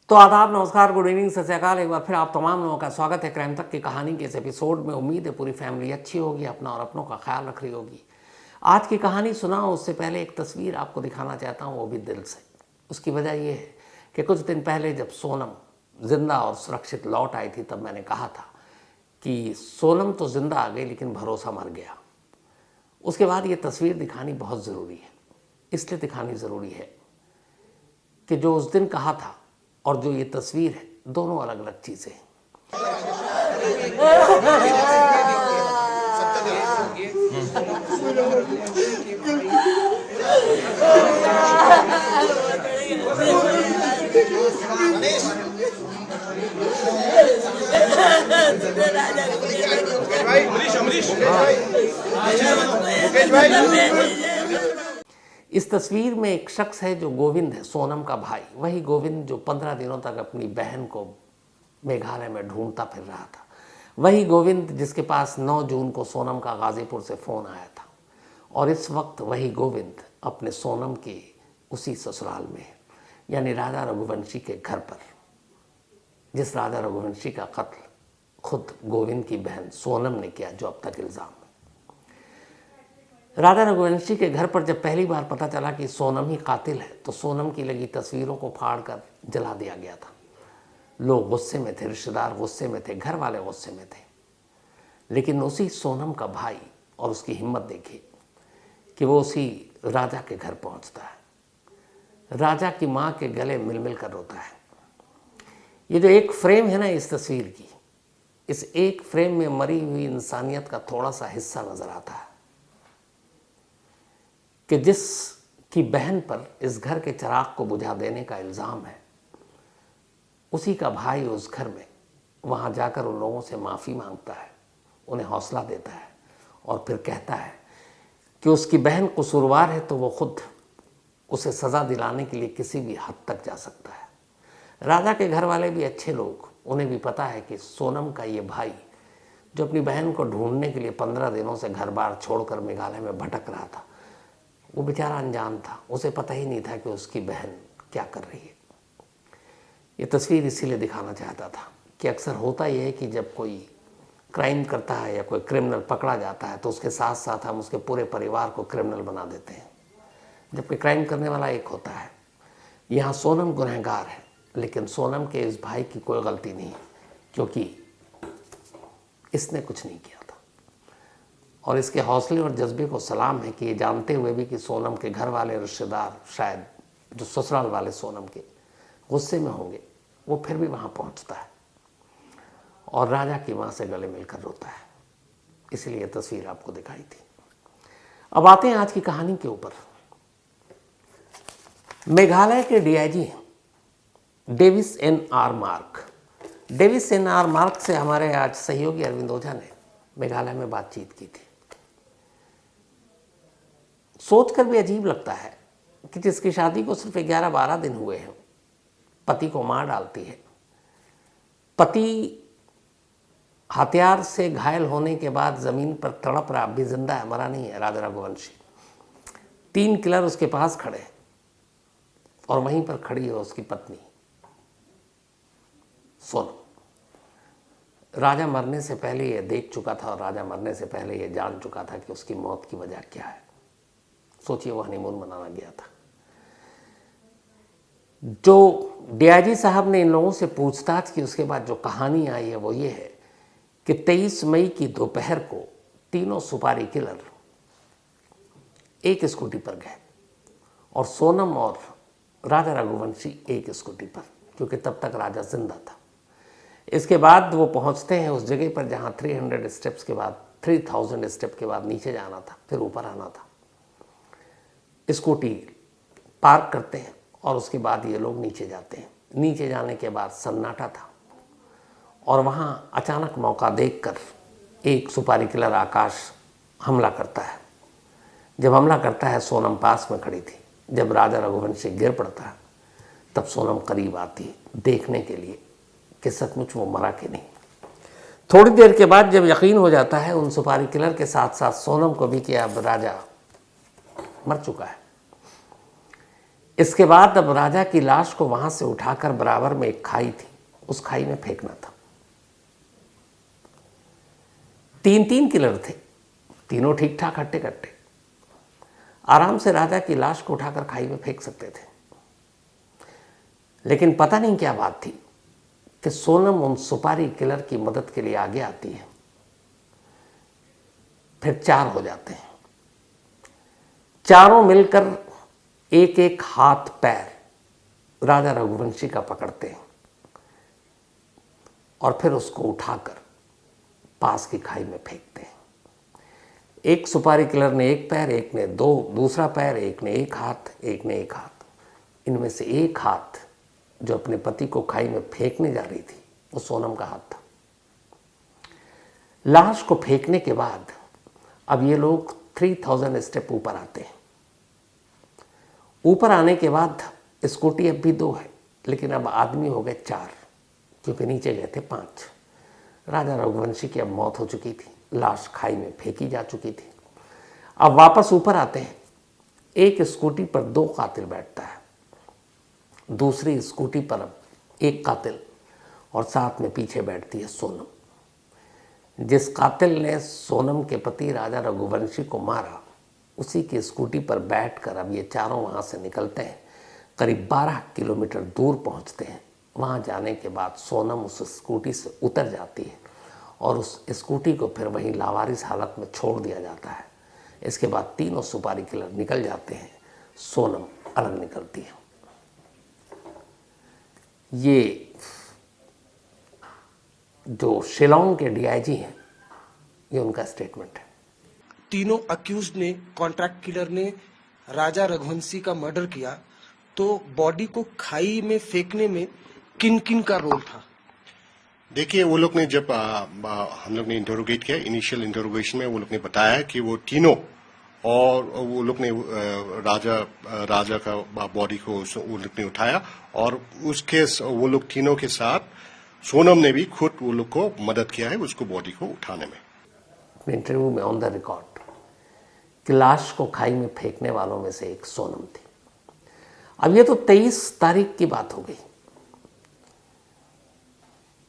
तो आदाब, नमस्कार, गुड इवनिंग, सत श्री अकाल। एक बार फिर आप तमाम लोगों का स्वागत है क्राइम तक की कहानी के इस एपिसोड में। उम्मीद है पूरी फैमिली अच्छी होगी, अपना और अपनों का ख्याल रख रही होगी। आज की कहानी सुनाऊं उससे पहले एक तस्वीर आपको दिखाना चाहता हूं, वो भी दिल से। उसकी वजह ये है कि कुछ दिन पहले जब सोनम जिंदा और सुरक्षित लौट आई थी, तब मैंने कहा था कि सोनम तो जिंदा आ गई लेकिन भरोसा मर गया। उसके बाद ये तस्वीर दिखानी बहुत ज़रूरी है। इसलिए दिखानी ज़रूरी है कि जो उस दिन कहा था और जो ये तस्वीर है, दोनों अलग अलग चीज़ें हैं। इस तस्वीर में एक शख्स है जो गोविंद है, सोनम का भाई। वही गोविंद जो 15 दिनों तक अपनी बहन को मेघालय में ढूंढता फिर रहा था। वही गोविंद जिसके पास 9 जून को सोनम का गाजीपुर से फ़ोन आया था। और इस वक्त वही गोविंद अपने सोनम के उसी ससुराल में है, यानी राजा रघुवंशी के घर पर, जिस राजा रघुवंशी का कत्ल खुद गोविंद की बहन सोनम ने किया, जो अब तक इल्ज़ाम है। राजा रघुवंशी के घर पर जब पहली बार पता चला कि सोनम ही कातिल है, तो सोनम की लगी तस्वीरों को फाड़कर जला दिया गया था। लोग गुस्से में थे, रिश्तेदार गुस्से में थे, घर वाले गुस्से में थे। लेकिन उसी सोनम का भाई और उसकी हिम्मत देखी कि वो उसी राजा के घर पहुंचता है। राजा की माँ के गले मिल मिल कर रोता है। ये जो एक फ्रेम है ना इस तस्वीर की, इस एक फ्रेम में मरी हुई इंसानियत का थोड़ा सा हिस्सा नजर आता है कि जिसकी बहन पर इस घर के चिराग को बुझा देने का इल्ज़ाम है, उसी का भाई उस घर में वहाँ जाकर उन लोगों से माफ़ी मांगता है, उन्हें हौसला देता है और फिर कहता है कि उसकी बहन कसूरवार है तो वो खुद उसे सज़ा दिलाने के लिए किसी भी हद तक जा सकता है। राजा के घर वाले भी अच्छे लोग, उन्हें भी पता है कि सोनम का ये भाई जो अपनी बहन को ढूंढने के लिए 15 दिनों से घर बार छोड़कर मेघालय में भटक रहा था, वो बेचारा अनजान था। उसे पता ही नहीं था कि उसकी बहन क्या कर रही है। ये तस्वीर इसीलिए दिखाना चाहता था कि अक्सर होता यह है कि जब कोई क्राइम करता है या कोई क्रिमिनल पकड़ा जाता है, तो उसके साथ साथ हम उसके पूरे परिवार को क्रिमिनल बना देते हैं, जबकि क्राइम करने वाला एक होता है। यहाँ सोनम गुनहगार है, लेकिन सोनम के इस भाई की कोई गलती नहीं, क्योंकि इसने कुछ नहीं किया था। और इसके हौसले और जज्बे को सलाम है कि ये जानते हुए भी कि सोनम के घर वाले, रिश्तेदार, शायद जो ससुराल वाले सोनम के गुस्से में होंगे, वो फिर भी वहाँ पहुँचता है और राजा की माँ से गले मिलकर रोता है। इसलिए ये तस्वीर आपको दिखाई थी। अब आते हैं आज की कहानी के ऊपर। मेघालय के DIG Davis N R Marak. Davis N R Marak से हमारे आज सहयोगी अरविंद ओझा ने मेघालय में बातचीत की थी। सोचकर भी अजीब लगता है कि जिसकी शादी को सिर्फ 11-12 दिन हुए हैं, पति को मार डालती है। पति हथियार से घायल होने के बाद जमीन पर तड़प रहा, अभी जिंदा है, मरा नहीं है, राजा रघुवंशी। 3 किलर उसके पास खड़े हैं और वहीं पर खड़ी है उसकी पत्नी सोनम। राजा मरने से पहले ये देख चुका था और राजा मरने से पहले ये जान चुका था कि उसकी मौत की वजह क्या है। सोचिए, वो हनीमून मनाना गया था। जो डीआईजी साहब ने इन लोगों से पूछताछ की, उसके बाद जो कहानी आई है वो ये है कि 23 मई की दोपहर को तीनों सुपारी किलर एक स्कूटी पर गए और सोनम और राजा रघुवंशी एक स्कूटी पर, क्योंकि तब तक राजा जिंदा था। इसके बाद वो पहुंचते हैं उस जगह पर जहां 300 स्टेप्स के बाद, 3000 स्टेप के बाद नीचे जाना था, फिर ऊपर आना था। स्कूटी पार्क करते हैं और उसके बाद ये लोग नीचे जाते हैं। नीचे जाने के बाद सन्नाटा था और वहाँ अचानक मौका देखकर एक सुपारी किलर आकाश हमला करता है। जब हमला करता है, सोनम पास में खड़ी थी। जब राजा रघुवंशी गिर पड़ता है, तब सोनम करीब आती देखने के लिए कि सचमुच वो मरा कि नहीं। थोड़ी देर के बाद जब यकीन हो जाता है उन सुपारी किलर के साथ साथ सोनम को भी कि अब राजा मर चुका है, इसके बाद अब राजा की लाश को वहां से उठाकर बराबर में एक खाई थी, उस खाई में फेंकना था। 3 किलर थे, तीनों ठीक ठाक हट्टे कट्टे, आराम से राजा की लाश को उठाकर खाई में फेंक सकते थे। लेकिन पता नहीं क्या बात थी कि सोनम उन सुपारी किलर की मदद के लिए आगे आती है। फिर 4 हो जाते हैं, चारों मिलकर एक एक हाथ पैर राजा रघुवंशी का पकड़ते हैं और फिर उसको उठाकर पास की खाई में फेंकते हैं। एक सुपारी किलर ने एक पैर, एक ने दूसरा पैर, एक ने एक हाथ, एक ने एक हाथ। इनमें से एक हाथ जो अपने पति को खाई में फेंकने जा रही थी वो सोनम का हाथ था। लाश को फेंकने के बाद अब ये लोग 3000 स्टेप ऊपर आते हैं। ऊपर आने के बाद स्कूटी अब भी 2 है, लेकिन अब आदमी हो गए 4, क्योंकि नीचे गए थे 5। राजा रघुवंशी की अब मौत हो चुकी थी, लाश खाई में फेंकी जा चुकी थी। अब वापस ऊपर आते हैं, एक स्कूटी पर 2 कातिल बैठता है, दूसरी स्कूटी पर अब एक कातिल और साथ में पीछे बैठती है सोनम। जिस कातिल ने सोनम के पति राजा रघुवंशी को मारा, उसी की स्कूटी पर बैठकर अब ये चारों वहाँ से निकलते हैं। करीब 12 किलोमीटर दूर पहुँचते हैं। वहाँ जाने के बाद सोनम उस स्कूटी से उतर जाती है और उस स्कूटी को फिर वहीं लावारिस हालत में छोड़ दिया जाता है। इसके बाद तीनों सुपारी किलर निकल जाते हैं, सोनम अलग निकलती है। ये जो शिलोंग के डीआईजी हैं, ये उनका स्टेटमेंट है। तीनों अक्यूज्ड ने, कॉन्ट्रैक्ट किलर ने राजा रघुवंशी का मर्डर किया, तो बॉडी को खाई में फेंकने में किन किन का रोल था? देखिए, वो लोग ने जब हम लोग ने इंटरोगेट किया, इनिशियल इंटरोगेशन में वो लोग ने बताया कि वो तीनों, और वो लोग ने राजा का बॉडी को वो लोग ने उठाया और उसके वो लोग तीनों के साथ सोनम ने भी खुद वो लोग को मदद किया है उसको बॉडी को उठाने में। इंटरव्यू में ऑन द रिकॉर्ड कि लाश को खाई में फेंकने वालों में से एक सोनम थी। अब ये तो 23 तारीख की बात हो गई।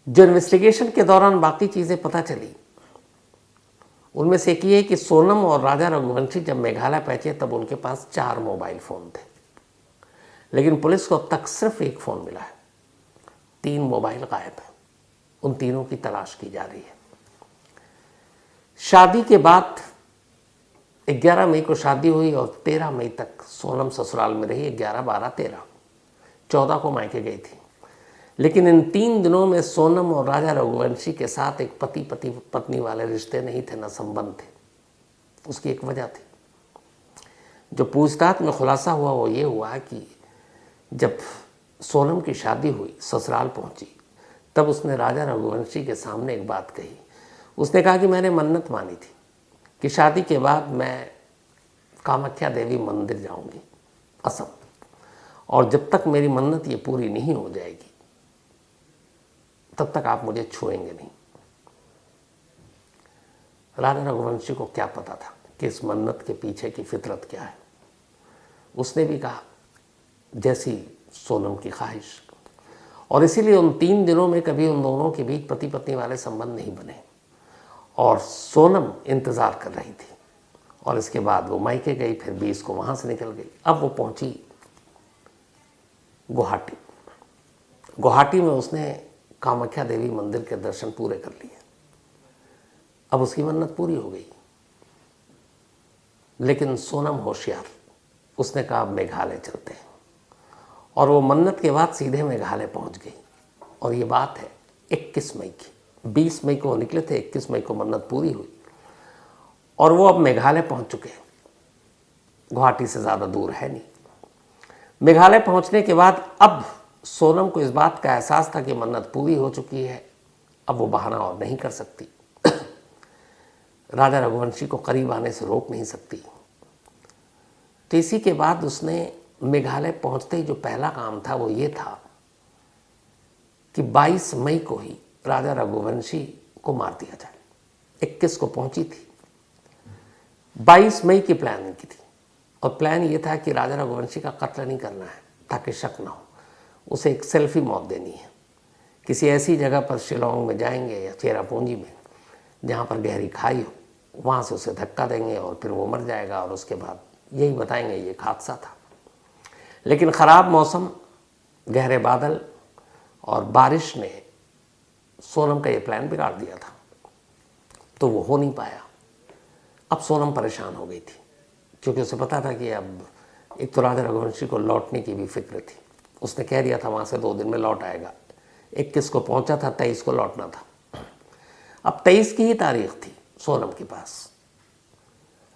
जो इन्वेस्टिगेशन के दौरान बाकी चीजें पता चली, उनमें से एक ये कि सोनम और राजा रघुवंशी जब मेघालय पहुंचे तब उनके पास 4 मोबाइल फोन थे, लेकिन पुलिस को अब तक सिर्फ एक फोन मिला है, 3 मोबाइल गायब है। उन तीनों की तलाश की जा रही है। शादी के बाद 11 मई को शादी हुई और 13 मई तक सोनम ससुराल में रही। 11, 12, 13, 14 को मायके गई थी। लेकिन इन 3 दिनों में सोनम और राजा रघुवंशी के साथ एक पति पत्नी वाले रिश्ते नहीं थे, न संबंध थे। उसकी एक वजह थी। जो पूछताछ में खुलासा हुआ वो ये हुआ कि जब सोनम की शादी हुई, ससुराल पहुंची, तब उसने राजा रघुवंशी के सामने एक बात कही। उसने कहा कि मैंने मन्नत मानी थी कि शादी के बाद मैं कामाख्या देवी मंदिर जाऊंगी, असम, और जब तक मेरी मन्नत ये पूरी नहीं हो जाएगी तब तक आप मुझे छुएंगे नहीं। राजा रघुवंशी को क्या पता था कि इस मन्नत के पीछे की फितरत क्या है। उसने भी कहा जैसी सोनम की ख्वाहिश, और इसीलिए उन 3 दिनों में कभी उन दोनों के बीच पति पत्नी वाले संबंध नहीं बने और सोनम इंतज़ार कर रही थी। और इसके बाद वो मायके गई, फिर 20 को वहाँ से निकल गई। अब वो पहुँची गुवाहाटी। गुवाहाटी में उसने कामाख्या देवी मंदिर के दर्शन पूरे कर लिए। अब उसकी मन्नत पूरी हो गई। लेकिन सोनम होशियार, उसने कहा अब मेघालय चलते हैं, और वो मन्नत के बाद सीधे मेघालय पहुंच गई। और ये बात है 21 मई की। 20 मई को निकले थे, 21 मई को मन्नत पूरी हुई और वो अब मेघालय पहुंच चुके हैं। गुवाहाटी से ज़्यादा दूर है नहीं। मेघालय पहुंचने के बाद अब सोनम को इस बात का एहसास था कि मन्नत पूरी हो चुकी है, अब वो बहाना और नहीं कर सकती। राजा रघुवंशी को करीब आने से रोक नहीं सकती। तो इसी के बाद उसने मेघालय पहुंचते ही जो पहला काम था वो ये था कि 22 मई को ही राजा रघुवंशी को मार दिया जाए। 21 को पहुंची थी, 22 मई की प्लानिंग की थी। और प्लान ये था कि राजा रघुवंशी का कत्ल नहीं करना है ताकि शक ना हो, उसे एक सेल्फी मौत देनी है। किसी ऐसी जगह पर शिलोंग में जाएंगे या चेरापूंजी में जहाँ पर गहरी खाई हो, वहाँ से उसे धक्का देंगे और फिर वो मर जाएगा और उसके बाद यही बताएंगे ये एक हादसा था। लेकिन ख़राब मौसम, गहरे बादल और बारिश ने सोनम का ये प्लान बिगाड़ दिया था, तो वो हो नहीं पाया। अब सोनम परेशान हो गई थी क्योंकि उसे पता था कि अब एक तो राजा रघुवंशी को लौटने की भी फिक्र थी। उसने कह दिया था वहाँ से 2 दिन में लौट आएगा। 21 को पहुँचा था, 23 को लौटना था। अब 23 की ही तारीख थी सोनम के पास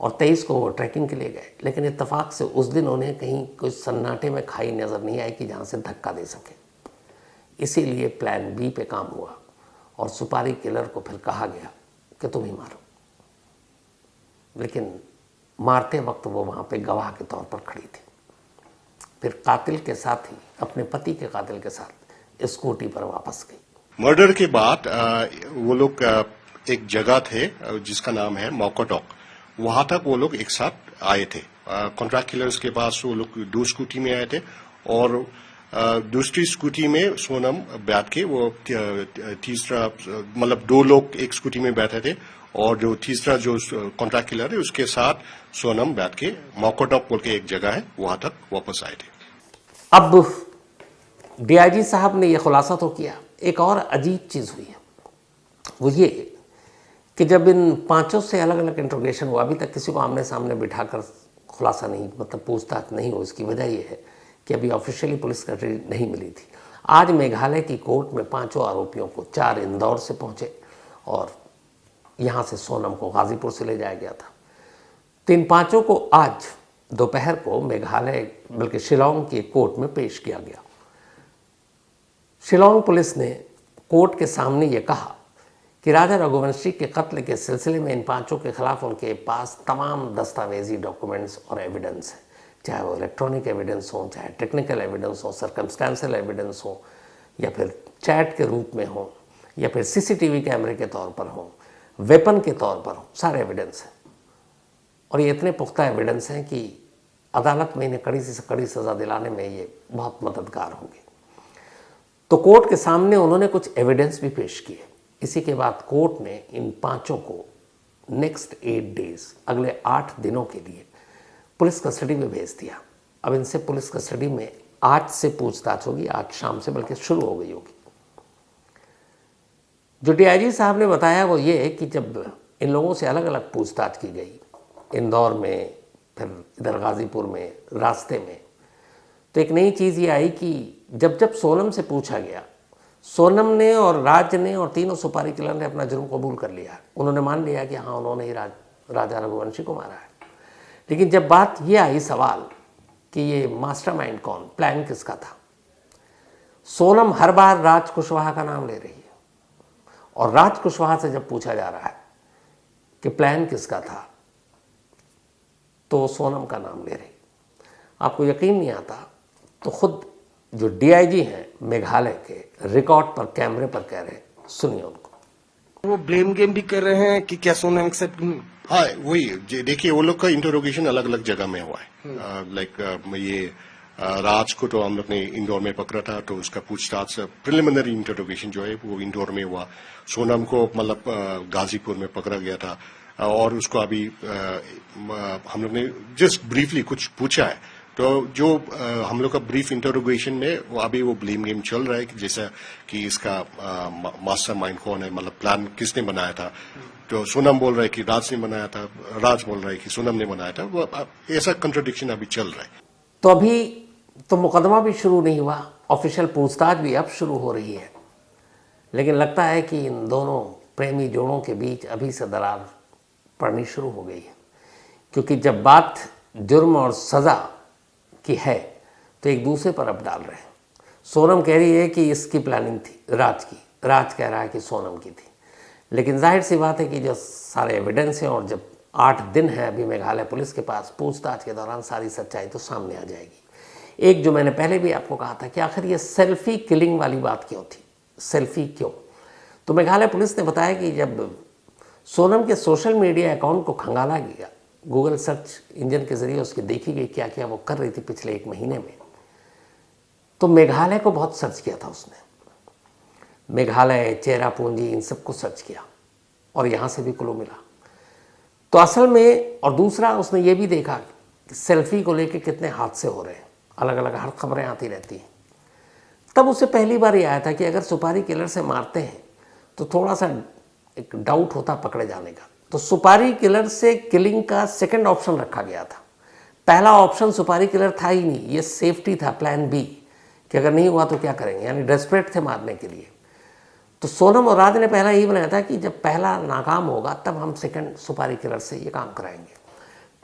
और 23 को वो ट्रैकिंग के लिए गए। लेकिन इत्तेफाक से उस दिन उन्हें कहीं कुछ सन्नाटे में खाई नज़र नहीं आई कि जहाँ से धक्का दे सके। इसीलिए प्लान बी पे काम हुआ और सुपारी किलर को फिर कहा गया कि तुम ही मारो। लेकिन मारते वक्त वो वहाँ पे गवाह के तौर पर खड़ी थी। फिर कातिल के साथ ही अपने पति के कातिल के साथ स्कूटी पर वापस गई। मर्डर के बाद वो लोग एक जगह थे जिसका नाम है मौकोटॉक, वहां तक वो लोग एक साथ आए थे। कॉन्ट्रैक्ट किलर्स के पास वो लोग 2 स्कूटी में आए थे और दूसरी स्कूटी में सोनम बैठ के, वो तीसरा मतलब 2 लोग एक स्कूटी में बैठे थे और जो तीसरा जो कॉन्ट्रैक्ट किलर है उसके साथ सोनम बैठ के मौकोटॉक बोल के एक जगह है वहां तक वापस आए थे। अब डीआईजी साहब ने यह खुलासा तो किया, एक और अजीब चीज़ हुई है, वो ये कि जब इन 5 से अलग अलग इंट्रोगेशन हुआ, अभी तक किसी को आमने सामने बिठाकर खुलासा नहीं, मतलब पूछताछ नहीं हो। इसकी वजह यह है कि अभी ऑफिशियली पुलिस कस्टडी नहीं मिली थी। आज मेघालय की कोर्ट में 5 आरोपियों को 4 इंदौर से पहुंचे और यहाँ से सोनम को गाजीपुर से ले जाया गया था। तो इन 5 को आज दोपहर को मेघालय बल्कि शिलोंग की कोर्ट में पेश किया गया। शिलोंग पुलिस ने कोर्ट के सामने ये कहा कि राजा रघुवंशी के कत्ल के सिलसिले में इन 5 के खिलाफ उनके पास तमाम दस्तावेजी डॉक्यूमेंट्स और एविडेंस है, चाहे वो इलेक्ट्रॉनिक एविडेंस हो, चाहे टेक्निकल एविडेंस हो, सर्कमस्टेंशियल एविडेंस हो, या फिर चैट के रूप में हो, या फिर सीसीटीवी कैमरे के तौर पर हो, वेपन के तौर पर हो, सारे एविडेंस हैं। और ये इतने पुख्ता एविडेंस हैं कि अदालत में इन्हें कड़ी से कड़ी सज़ा दिलाने में ये बहुत मददगार होंगे। तो कोर्ट के सामने उन्होंने कुछ एविडेंस भी पेश किए। इसी के बाद कोर्ट ने इन 5 को नेक्स्ट 8 डेज, अगले 8 दिनों के लिए पुलिस कस्टडी में भेज दिया। अब इनसे पुलिस कस्टडी में आज से पूछताछ होगी, आज शाम से बल्कि शुरू हो गई होगी। जो डीआईजी साहब ने बताया वो ये है कि जब इन लोगों से अलग अलग पूछताछ की गई, इंदौर में, फिर इधर गाजीपुर में, रास्ते में, तो एक नई चीज़ ये आई कि जब सोनम से पूछा गया, सोनम ने और राज ने और तीनों सुपारी किलर ने अपना जुर्म कबूल कर लिया। उन्होंने मान लिया कि हाँ, उन्होंने ही राजा रघुवंशी को मारा है। लेकिन जब बात ये आई सवाल कि ये मास्टरमाइंड कौन, प्लान किसका था, सोनम हर बार राज कुशवाहा का नाम ले रही है और राज कुशवाहा से जब पूछा जा रहा है कि प्लान किसका था तो सोनम का नाम ले रही। आपको यकीन नहीं आता तो खुद जो डीआईजी हैं मेघालय के रिकॉर्ड पर, कैमरे पर कह रहे हैं, सुनिए उनको। वो ब्लेम गेम भी कर रहे हैं कि क्या सोनम एक्सेप्ट। हाँ, वही देखिए, वो लोग का इंटरोगेशन अलग अलग जगह में हुआ है। लाइक ये राज को तो हम लोग ने इंदौर में पकड़ा था, तो उसका पूछताछ प्रिलिमिनरी इंटरोगेशन जो है वो इंदौर में हुआ। सोनम को मतलब गाजीपुर में पकड़ा गया था और उसको अभी हम लोग ने जस्ट ब्रीफली कुछ पूछा है। तो जो हम लोग का ब्रीफ इंटरोगेशन में वो अभी वो ब्लेम गेम चल रहा है कि जैसा कि इसका मास्टरमाइंड कौन है, मतलब प्लान किसने बनाया था। तो सोनम बोल रहा है कि राज ने बनाया था, राज बोल रहा है कि सोनम ने बनाया था। वो ऐसा कंट्राडिक्शन अभी चल रहा है। तो अभी तो मुकदमा भी शुरू नहीं हुआ, ऑफिशियल पूछताछ भी अब शुरू हो रही है। लेकिन लगता है कि इन दोनों प्रेमी जोड़ों के बीच अभी से दरार पड़नी शुरू हो गई है, क्योंकि जब बात जुर्म और सज़ा की है तो एक दूसरे पर अब डाल रहे हैं। सोनम कह रही है कि इसकी प्लानिंग थी राज की, राज कह रहा है कि सोनम की थी। लेकिन जाहिर सी बात है कि जो सारे एविडेंस हैं और जब 8 दिन है अभी मेघालय पुलिस के पास, पूछताछ के दौरान सारी सच्चाई तो सामने आ जाएगी। एक जो मैंने पहले भी आपको कहा था कि आखिर ये सेल्फी किलिंग वाली बात क्यों थी, सेल्फी क्यों, तो मेघालय पुलिस ने बताया कि जब सोनम के सोशल मीडिया अकाउंट को खंगाला गया गूगल सर्च इंजन के ज़रिए उसकी देखी गई क्या क्या वो कर रही थी पिछले 1 महीने में, तो मेघालय को बहुत सर्च किया था उसने। मेघालय, चेरापूंजी, इन सबको सर्च किया और यहाँ से भी क्लू मिला। तो असल में, और दूसरा उसने ये भी देखा कि सेल्फी को लेके कितने हादसे हो रहे हैं, अलग अलग हर खबरें आती रहती हैं। तब उसे पहली बार ये आया था कि अगर सुपारी किलर से मारते हैं तो थोड़ा सा एक डाउट होता पकड़े जाने का। तो सुपारी किलर से किलिंग का सेकंड ऑप्शन रखा गया था। पहला ऑप्शन सुपारी किलर था ही नहीं, ये सेफ्टी था, प्लान बी, कि अगर नहीं हुआ तो क्या करेंगे, यानी डेस्परेट थे मारने के लिए। तो सोनम और राज ने पहला यही बनाया था कि जब पहला नाकाम होगा तब हम सेकंड सुपारी किलर से ये काम कराएंगे।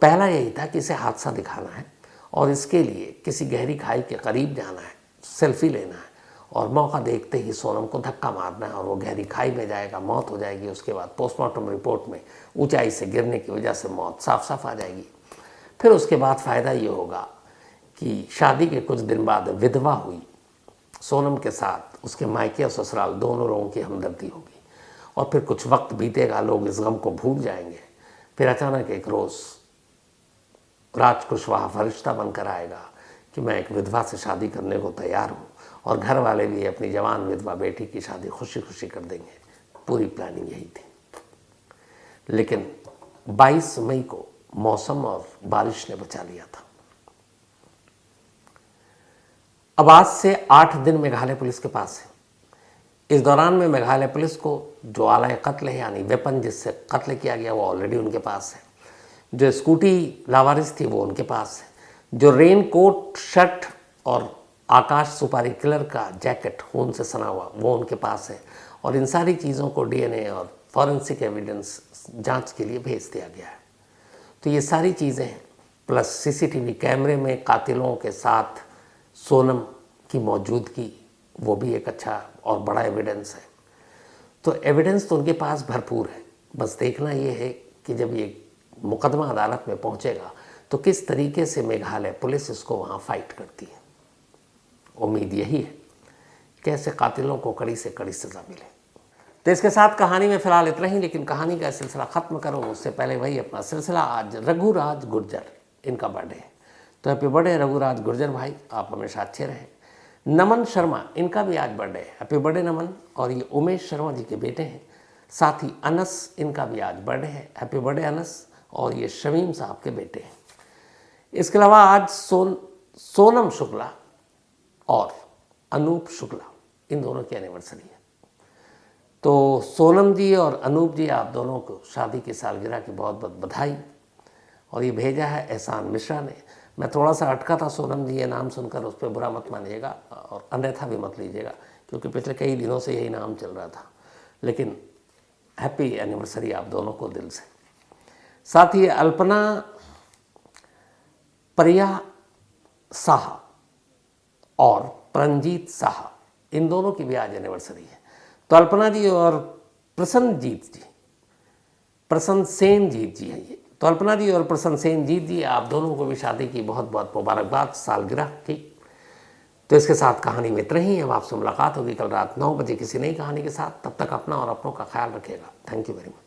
पहला यही था कि इसे हादसा दिखाना है और इसके लिए किसी गहरी खाई के करीब जाना है, सेल्फी लेना है और मौका देखते ही सोनम को धक्का मारना है और वो गहरी खाई में जाएगा, मौत हो जाएगी। उसके बाद पोस्टमार्टम रिपोर्ट में ऊंचाई से गिरने की वजह से मौत साफ साफ आ जाएगी। फिर उसके बाद फ़ायदा ये होगा कि शादी के कुछ दिन बाद विधवा हुई सोनम के साथ उसके मायके और ससुराल दोनों लोगों की हमदर्दी होगी और फिर कुछ वक्त बीतेगा, लोग इस गम को भूल जाएंगे। फिर अचानक एक रोज़ राज कुशवाहा फरिश्ता बनकर आएगा कि मैं एक विधवा से शादी करने को तैयार हूँ और घर वाले भी अपनी जवान विधवा बेटी की शादी खुशी खुशी कर देंगे। पूरी प्लानिंग यही थी। लेकिन 22 मई को मौसम और बारिश ने बचा लिया था। अब आज से 8 दिन मेघालय पुलिस के पास है। इस दौरान में मेघालय पुलिस को जो आला कत्ल है, यानी वेपन जिससे कत्ल किया गया, वो ऑलरेडी उनके पास है। जो स्कूटी लावारिस थी वो उनके पास है। जो रेन कोट, शर्ट और आकाश सुपारी किलर का जैकेट खून से सना हुआ वो उनके पास है। और इन सारी चीज़ों को डीएनए और फॉरेंसिक एविडेंस जांच के लिए भेज दिया गया है। तो ये सारी चीज़ें हैं, प्लस सीसीटीवी कैमरे में कातिलों के साथ सोनम की मौजूदगी, वो भी एक अच्छा और बड़ा एविडेंस है। तो एविडेंस तो उनके पास भरपूर है। बस देखना ये है कि जब ये मुकदमा अदालत में पहुंचेगा तो किस तरीके से मेघालय पुलिस इसको वहाँ फाइट करती है। उम्मीद यही है कि ऐसे कातिलों को कड़ी से कड़ी सज़ा मिले। तो इसके साथ कहानी में फ़िलहाल इतना ही, लेकिन कहानी का सिलसिला ख़त्म करो उससे पहले वही अपना सिलसिला। आज रघुराज गुर्जर, इनका बर्थडे है, तो हैप्पी बर्थडे रघुराज गुर्जर भाई, आप हमेशा अच्छे रहें। नमन शर्मा, इनका भी आज बर्थडे है, हैप्पी बर्थडे नमन। और ये उमेश शर्मा जी के बेटे हैं। साथ ही अनस, इनका भी आज बर्थडे है, हैप्पी बर्थडे अनस। और ये शमीम साहब के बेटे हैं। इसके अलावा आज सोनम शुक्ला और अनूप शुक्ला, इन दोनों की एनिवर्सरी है। तो सोनम जी और अनूप जी, आप दोनों को शादी की सालगिरह की बहुत बहुत बधाई। और ये भेजा है एहसान मिश्रा ने। मैं थोड़ा सा अटका था सोनम जी ये नाम सुनकर, उस पर बुरा मत मानिएगा और अन्यथा भी मत लीजिएगा, क्योंकि पिछले कई दिनों से यही नाम चल रहा था। लेकिन हैप्पी एनिवर्सरी आप दोनों को दिल से। साथ ही अल्पना प्रिया साहा और प्रंजीत साहा, इन दोनों की भी आज एनिवर्सरी है। तो अल्पना जी और प्रसन्न सेन जीत जी हैं ये। तो अल्पना जी और प्रसन्न सेन जीत जी, आप दोनों को भी शादी की बहुत बहुत मुबारकबाद, सालगिरह की। तो इसके साथ कहानी में इतना ही। अब आपसे मुलाकात होगी कल रात 9 बजे किसी नई कहानी के साथ। तब तक अपना और अपनों का ख्याल रखिएगा। Thank you very much.